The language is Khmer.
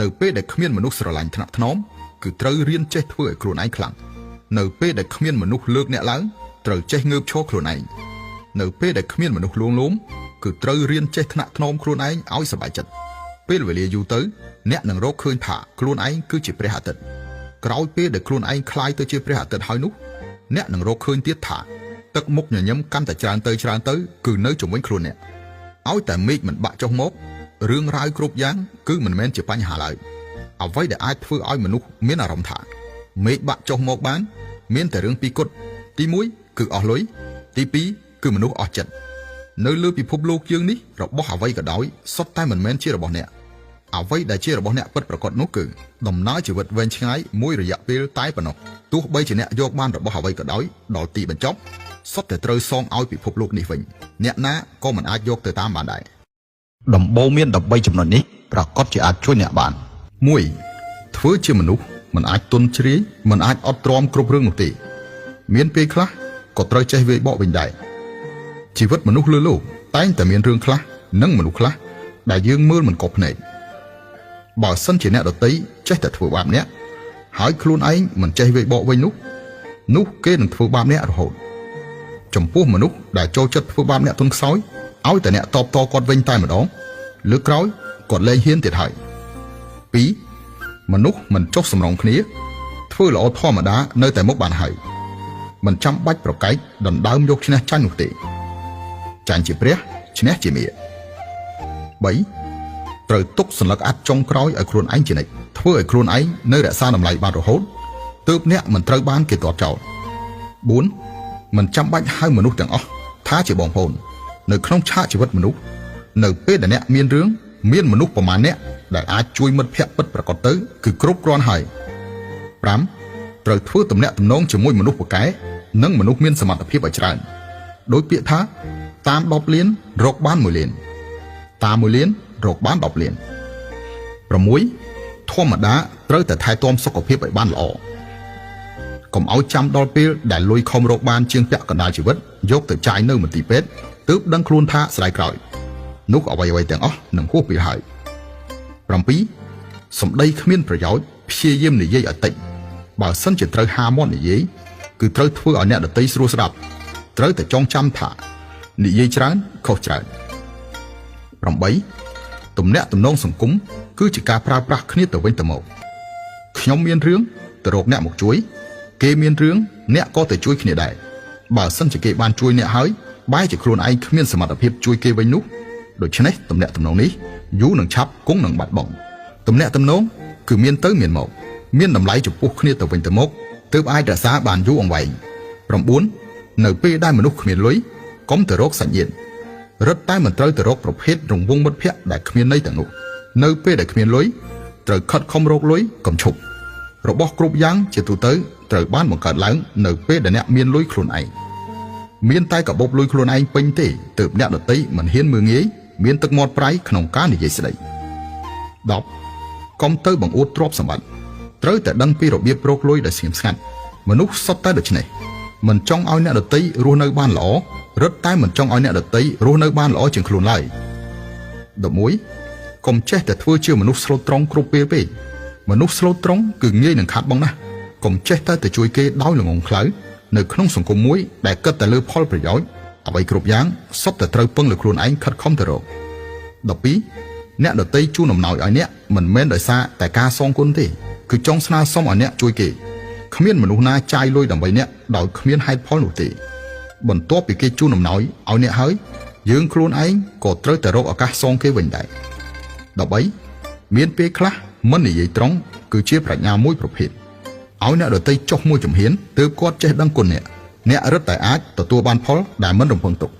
នៅពេលដែលគ្មានមនុស្សស្រឡាញ់ថ្នាក់ថ្នមគឺត្រូវរៀនចេះធ្វើឲ្យខ្លួនឯងខ្លាំងនៅពេលដែលគ្មានមនុស្សលើកអ្នកឡើងត្រូវចេះងើបឈរខ្លួនឯងនៅពេលដែលគ្មានមនុស្សលួងលោមគឺត្រូវរៀនចេះថ្នាក់ថ្នមខ្លួនឯងឲ្យសប្បាយចិត្តពេលវេលាយូរទៅអ្នកនឹងរកឃើញថាខ្លួនឯងគឺជាព្រះអាទិត្យក្រោយពេលដែលខ្លួនឯងคล้ายទៅជាព្រះអាទិត្យហើយនោះអ្នកនឹងរកឃើញទៀតថាទឹកមុខញញឹមកាន់តែច្រើនទៅគឺនៅជំនួយខ្លួនអ្នកឲ្យតែមេឃមិនបាក់ចុះមករឿងរ៉ាវគ្រប់យ៉ាងគឺមិនមែនជាបញ្ហាឡើយអ្វីដែលអាចធ្វើឲ្យមនុស្សមានអារម្មណ៍ថាមេឃបាក់ចុះមកបានមានតែរឿងពីរគត់ទី1គឺអស់លុយទី2គឺមនុស្សអស់ចិត្តនៅលើពិភពលោកយើងនេះរបស់អ្វីក៏ដោយសុទ្ធតែមិនមែនជារបស់អ្នកអ្វីដែលជារបស់អ្នកពិតប្រាកដនោះគឺដំណើរជីវិតវែងឆ្ងាយមួយរយៈពេលតែប៉ុណ្ណោះទោះបីជាអ្នកយកបានរបស់អ្វីក៏ដោយដល់ទីបញ្ចប់សុទ្ធតែត្រូវសងឲ្យពិភពលោកនេះវិញអ្នកណាក៏មិនអាចយកទៅតាមបានដែរដំបូងមាន13ចំណុចនេះប្រកាសជាអាចជួយអ្នកបាន1ធ្វើជាមនុស្សមិនអាចទន់ជ្រាយមិនអាចអត់ទ្រាំគ្រប់រឿងនោះទេមានពេលខ្លះក៏ត្រូវចេះវាយបកវិញដែរជីវិតមនុស្សលើលោកតែងតែមានរឿងខ្លះនិងមនុស្សខ្លះដែលយើងមើលមិនកប់ភ្នែកបើសិនជាអ្នកដទៃចេះតែធ្វើបាបអ្នកហើយខ្លួនឯងមិនចេះវាយបកវិញនោះគេនឹងធ្វើបាបអ្នករហូតចំពោះមនុស្សដែលចូលចិត្តធ្វើបាបអ្នកទុនខ្សោយឲ្យតែអ្នកតបតគាត់វិញតែម្ដងលើកក្រោយគាត់លែងហ៊ានទៀតហើយ2មនុស្សមិនចុះសម្រងគ្នាធ្វើល្អធម្មតានៅតែមុខបានហើយមិនចាំបាច់ប្រកែកដណ្ដើមយកឈ្នះចាញ់នោះទេចាញ់ជាព្រះឈ្នះជាមារ3ត្រូវទុកសន្លឹកអាត់ចុងក្រោយឲ្យខ្លួនឯងជានិច្ចធ្វើឲ្យខ្លួនឯងនៅរក្សាតម្លៃបានរហូតទើបអ្នកមិនត្រូវបានគេទាត់ចោល4មិនចាំបាច់ហៅមនុស្សទាំងអស់ថាជាបងប្អូននៅក្នុងឆាកជីវិតមនុស្សនៅពេលដែលអ្នកមានរឿងមានមនុស្សប្រមាណអ្នកដែលអាចជួយមិត្តភក្តិពិតប្រាកដទៅគឺគ្រប់គ្រាន់ហើយ5ត្រូវធ្វើទំនាក់ទំនងជាមួយមនុស្សពូកែនិងមនុស្សមានសមត្ថភាពឲ្យច្រើនដោយពាក្យថាតាម10លានរកបាន1លានតាម1លានរកបាន10លាន6ធម្មតាត្រូវតែថែទាំសុខភាពឲ្យបានល្អកុំឲ្យចាំដល់ពេលដែលលុយខំរកបានជាងពាក់កណ្ដាលជីវិតយកទៅចាយនៅមន្ទីរពេទ្យទើបដឹងខ្លួនថាស្ដាយក្រោយនោះអ្វីទាំងអស់នឹងហួសពេលហើយ7សម្ដីគ្មានប្រយោជន៍ព្យាយាមនិយាយឲ្យតិចបើសិនជាត្រូវហាមាត់និយាយគឺត្រូវធ្វើឲ្យអ្នកដទៃស្រួលស្ដាប់ត្រូវតែចងចាំថានិយាយច្រើនខុសច្រើន8ទំនាក់ទំនងសង្គមគឺជាការប្រើប្រាស់គ្នាទៅវិញទៅមកខ្ញុំមានរឿងទៅរកអ្នកមកជួយគេមានរឿងអ្នកក៏ទៅជួយគ្នាដែរបើសិនជាគេបានជួយអ្នកហើយបែរជាខ្លួនឯងគ្មានសមត្ថភាពជួយគេវិញនោះដូច្នេះទំនាក់ទំនងនេះយូរនឹងឆាប់គង់នឹងបាត់បង់ទំនាក់ទំនងគឺមានទៅមានមកមានតម្លៃចំពោះគ្នាទៅវិញទៅមកទើបអាចរក្សាបានយូរអង្វែង9នៅពេលដែលមនុស្សគ្មានលុយកុំទៅរកសាច់ញាតិរឹតតែមិនត្រូវទៅរកប្រភេទរង្វង់មិត្តភ័ក្តិដែលគ្មានន័យទាំងនោះនៅពេលដែលគ្មានលុយត្រូវខិតខំរកលុយកុំឈប់របស់គ្រប់យ៉ាងជាទូទៅត្រូវបានបង្កើតឡើងនៅពេលដែលអ្នកមានលុយខ្លួនឯងមានតែកាបូបលុយខ្លួនឯងពេញទេទើបអ្នកដទៃមិនហ៊ានមើលងាយមានទឹកមាត់ប្រៃក្នុងការនិយាយស្ដី10កុំទៅបង្អួតទ្រព្យសម្បត្តិត្រូវតែដឹងពីរបៀបរកលុយដោយស្ងៀមស្ងាត់មនុស្សសុទ្ធតែដូច្នេះមិនចង់ឲ្យអ្នកដទៃរស់នៅបានល្អរឹតតែមិនចង់ឲ្យអ្នកដទៃរស់នៅបានល្អជាងខ្លួនឡើយ11កុំចេះតែធ្វើជាមនុស្សស្លូតត្រង់គ្រប់ពេលពេកមនុស្សស្លូតត្រង់គឺងាយនឹងខាតបង់ណាស់កុំចេះតែជួយគេដោយល្ងងខ្លៅនៅក្នុងសង្គមមួយដែលគិតតែលើផលប្រយោជន៍អ្វីគ្រប់យ៉ាងសុទ្ធតែត្រូវពឹងលើខ្លួនឯងខិតខំទៅរក12អ្នកដទៃជូនអំណោយឲ្យអ្នកមិនមែនដោយសារតែការសងគុណទេគឺចង់ស្នើសុំឲ្យអ្នកជួយគេគ្មានមនុស្សណាចាយលុយដើម្បីអ្នកដោយគ្មានហេតុផលនោះទេបន្ទាប់ពីគេជូនអំណោយឲ្យអ្នកហើយយើងខ្លួនឯងក៏ត្រូវតែរកឱកាសសងគេវិញដែរ13មានពេលខ្លះមិននិយាយត្រង់គឺជាប្រាជ្ញាមួយប្រភេទឲ្យអ្នកដទៃចុះមួយជំហានទើបគាត់ចេះដឹងគុណអ្នករឹតតែអាចទទួលបានផលដែលមិនរំពឹងទុក